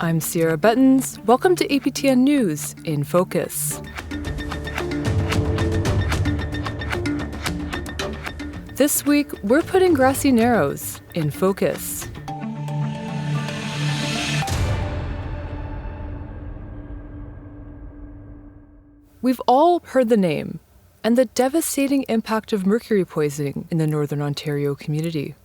I'm Cierra Bettens. Welcome to APTN News InFocus. This week, we're putting Grassy Narrows in focus. We've all heard the name and the devastating impact of mercury poisoning in the Northern Ontario community.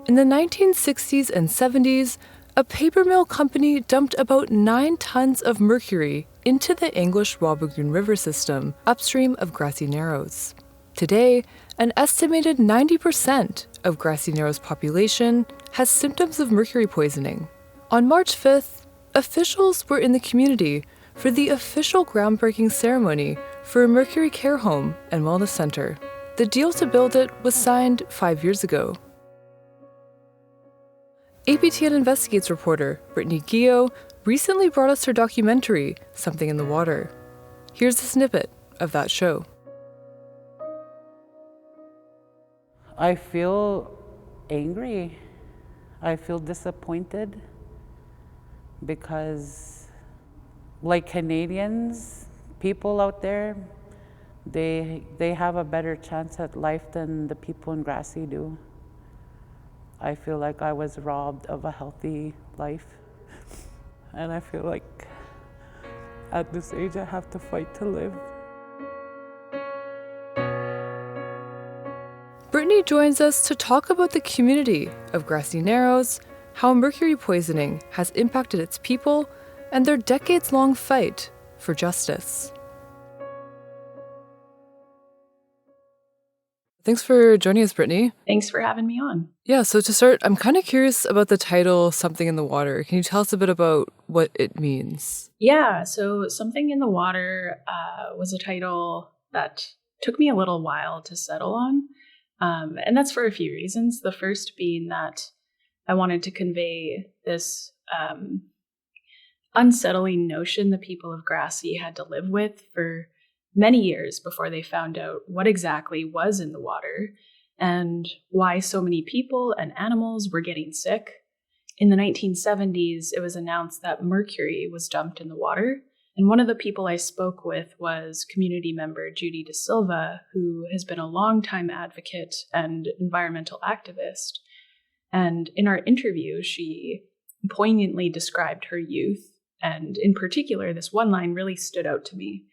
In the 1960s and 70s, a paper mill company dumped about 9 tons of mercury into the English-Wabigoon River system upstream of Grassy Narrows. Today, an estimated 90% of Grassy Narrows' population has symptoms of mercury poisoning. On March 5th, officials were in the community for the official groundbreaking ceremony for a mercury care home and wellness center. The deal to build it was signed 5 years ago. APTN Investigates reporter Brittany Guyot recently brought us her documentary, Something in the Water. Here's a snippet of that show. I feel angry. I feel disappointed because, like Canadians, people out there, they have a better chance at life than the people in Grassy do. I feel like I was robbed of a healthy life, and I feel like at this age I have to fight to live. Brittany joins us to talk about the community of Grassy Narrows, how mercury poisoning has impacted its people, and their decades-long fight for justice. Thanks for joining us, Brittany. Thanks for having me on. Yeah, so to start, I'm kind of curious about the title, Something in the Water. Can you tell us a bit about what it means? Yeah, so Something in the Water was a title that took me a little while to settle on. And that's for a few reasons. The first being that I wanted to convey this unsettling notion the people of Grassy had to live with for many years before they found out what exactly was in the water and why so many people and animals were getting sick. In the 1970s, it was announced that mercury was dumped in the water. And one of the people I spoke with was community member Judy De Silva, who has been a longtime advocate and environmental activist. And in our interview, she poignantly described her youth. And in particular, this one line really stood out to me.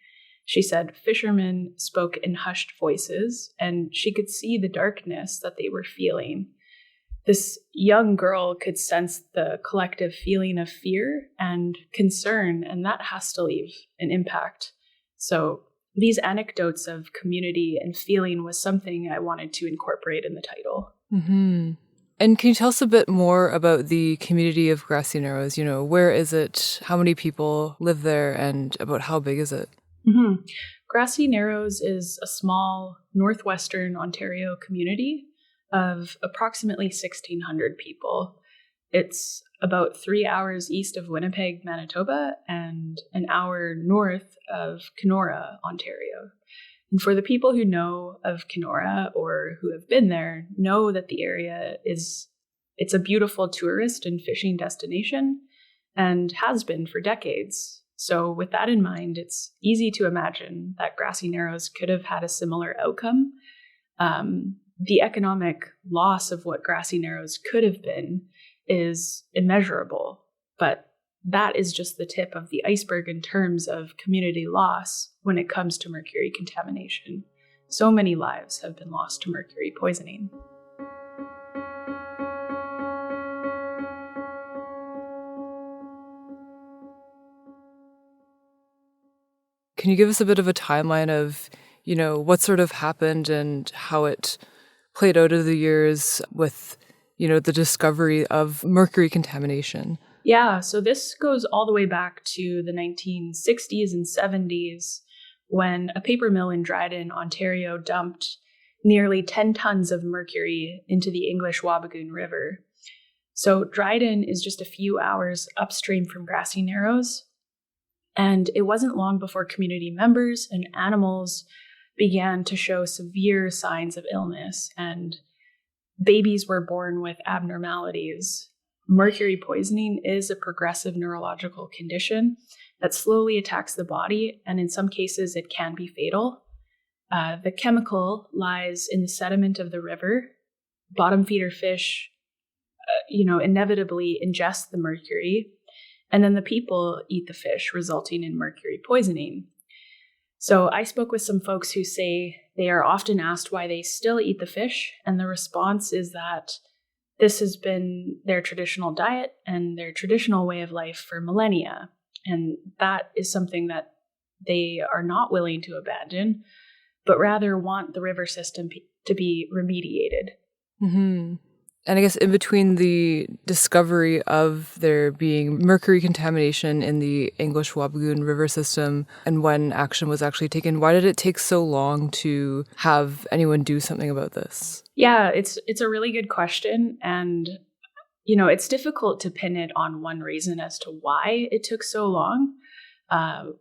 She said fishermen spoke in hushed voices, and she could see the darkness that they were feeling. This young girl could sense the collective feeling of fear and concern, and that has to leave an impact. So these anecdotes of community and feeling was something I wanted to incorporate in the title. Mm-hmm. And can you tell us a bit more about the community of Grassy Narrows? You know, where is it? How many people live there? And about how big is it? Mm-hmm. Grassy Narrows is a small northwestern Ontario community of approximately 1,600 people. It's about 3 hours east of Winnipeg, Manitoba, and an hour north of Kenora, Ontario. And for the people who know of Kenora or who have been there, know that the area it's a beautiful tourist and fishing destination and has been for decades. So with that in mind, it's easy to imagine that Grassy Narrows could have had a similar outcome. The economic loss of what Grassy Narrows could have been is immeasurable, but that is just the tip of the iceberg in terms of community loss when it comes to mercury contamination. So many lives have been lost to mercury poisoning. Can you give us a bit of a timeline of, you know, what sort of happened and how it played out over the years with, you know, the discovery of mercury contamination? Yeah, so this goes all the way back to the 1960s and 70s when a paper mill in Dryden, Ontario dumped nearly 10 tons of mercury into the English-Wabigoon River. So Dryden is just a few hours upstream from Grassy Narrows. And it wasn't long before community members and animals began to show severe signs of illness. And babies were born with abnormalities. Mercury poisoning is a progressive neurological condition that slowly attacks the body, and in some cases it can be fatal. The chemical lies in the sediment of the river. Bottom feeder fish, inevitably ingest the mercury, and then the people eat the fish, resulting in mercury poisoning. So I spoke with some folks who say they are often asked why they still eat the fish, and the response is that this has been their traditional diet and their traditional way of life for millennia. And that is something that they are not willing to abandon, but rather want the river system to be remediated. Mm-hmm. And I guess in between the discovery of there being mercury contamination in the English-Wabigoon River system and when action was actually taken, why did it take so long to have anyone do something about this? Yeah, it's a really good question. And, it's difficult to pin it on one reason as to why it took so long.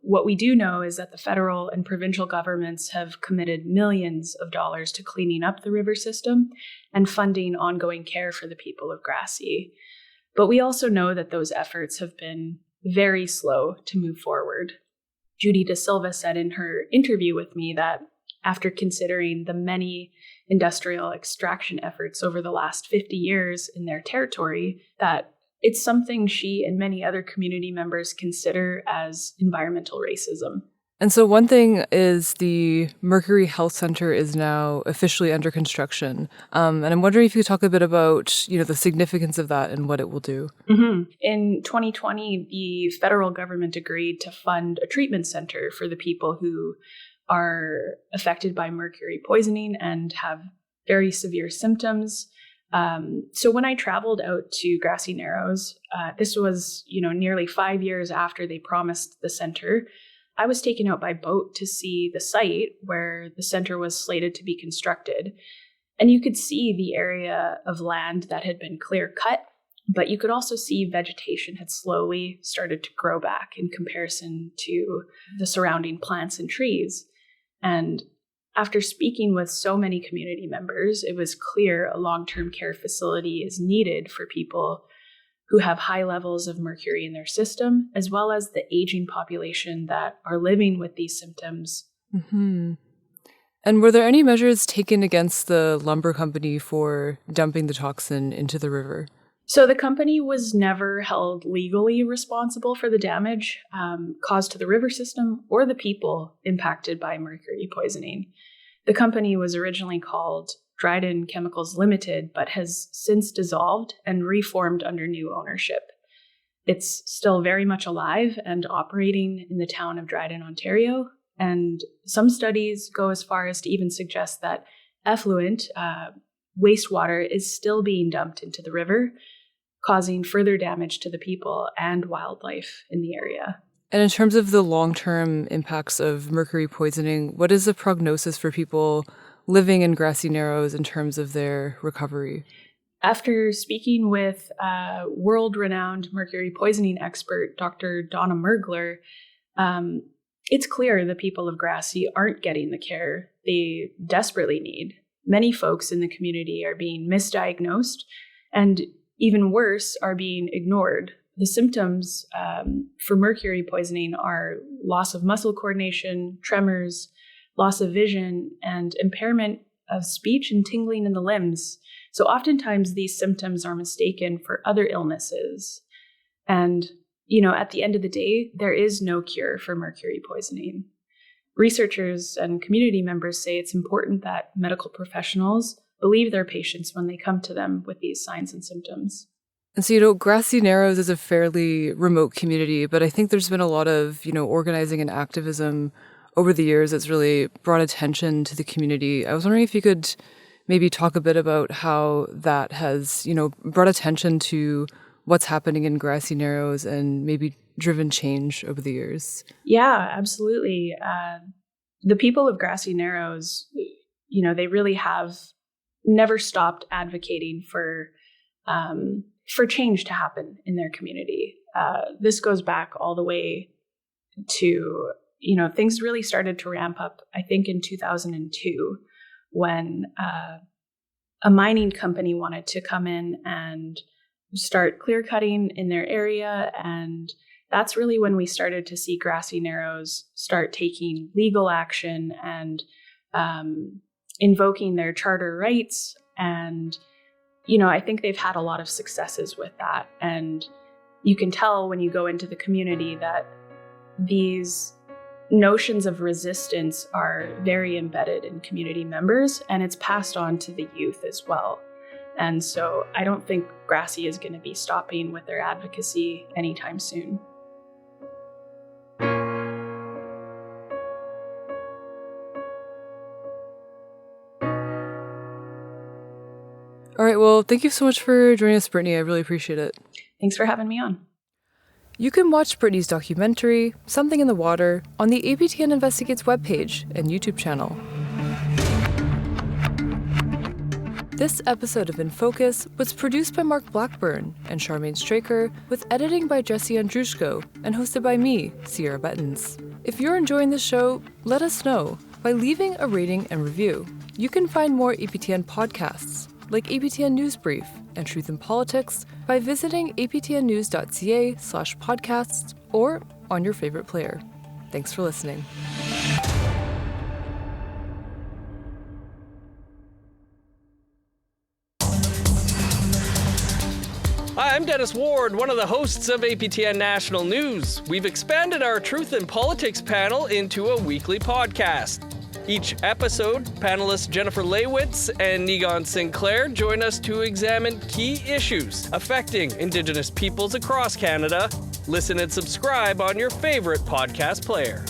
What we do know is that the federal and provincial governments have committed millions of dollars to cleaning up the river system and funding ongoing care for the people of Grassy. But we also know that those efforts have been very slow to move forward. Judy Da Silva said in her interview with me that after considering the many industrial extraction efforts over the last 50 years in their territory, that it's something she and many other community members consider as environmental racism. And so one thing is the Mercury Health Center is now officially under construction. And I'm wondering if you could talk a bit about, the significance of that and what it will do. Mm-hmm. In 2020, the federal government agreed to fund a treatment center for the people who are affected by mercury poisoning and have very severe symptoms. So when I traveled out to Grassy Narrows, this was, nearly 5 years after they promised the center, I was taken out by boat to see the site where the center was slated to be constructed. And you could see the area of land that had been clear cut, but you could also see vegetation had slowly started to grow back in comparison to the surrounding plants and trees. And after speaking with so many community members, it was clear a long-term care facility is needed for people who have high levels of mercury in their system, as well as the aging population that are living with these symptoms. Mm-hmm. And were there any measures taken against the lumber company for dumping the toxin into the river? So the company was never held legally responsible for the damage caused to the river system or the people impacted by mercury poisoning. The company was originally called Dryden Chemicals Limited, but has since dissolved and reformed under new ownership. It's still very much alive and operating in the town of Dryden, Ontario, and some studies go as far as to even suggest that effluent wastewater is still being dumped into the river, causing further damage to the people and wildlife in the area. And in terms of the long-term impacts of mercury poisoning, what is the prognosis for people living in Grassy Narrows in terms of their recovery? After speaking with world-renowned mercury poisoning expert Dr. Donna Mergler, it's clear the people of Grassy aren't getting the care they desperately need. Many folks in the community are being misdiagnosed and, even worse, are being ignored. The symptoms for mercury poisoning are loss of muscle coordination, tremors, loss of vision, and impairment of speech and tingling in the limbs. So oftentimes these symptoms are mistaken for other illnesses. And, at the end of the day, there is no cure for mercury poisoning. Researchers and community members say it's important that medical professionals believe their patients when they come to them with these signs and symptoms. And so, Grassy Narrows is a fairly remote community, but I think there's been a lot of, organizing and activism over the years that's really brought attention to the community. I was wondering if you could maybe talk a bit about how that has, brought attention to what's happening in Grassy Narrows and maybe driven change over the years. Yeah, absolutely. The people of Grassy Narrows, they really have never stopped advocating for change to happen in their community. This goes back all the way to, things really started to ramp up, I think, in 2002 when a mining company wanted to come in and start clear cutting in their area. And that's really when we started to see Grassy Narrows start taking legal action and invoking their charter rights. And, I think they've had a lot of successes with that. And you can tell when you go into the community that these notions of resistance are very embedded in community members, and it's passed on to the youth as well. And so I don't think Grassy is going to be stopping with their advocacy anytime soon. All right, well, thank you so much for joining us, Brittany. I really appreciate it. Thanks for having me on. You can watch Brittany's documentary, Something in the Water, on the APTN Investigates webpage and YouTube channel. This episode of InFocus was produced by Mark Blackburn and Charmaine Straker, with editing by Jesse Andrushko, and hosted by me, Cierra Bettens. If you're enjoying the show, let us know by leaving a rating and review. You can find more APTN podcasts, like APTN News Brief and Truth in Politics, by visiting aptnnews.ca/podcasts or on your favorite player. Thanks for listening. Hi, I'm Dennis Ward, one of the hosts of APTN National News. We've expanded our Truth in Politics panel into a weekly podcast. Each episode, panelists Jennifer Leywitz and Negon Sinclair join us to examine key issues affecting Indigenous peoples across Canada. Listen and subscribe on your favorite podcast player.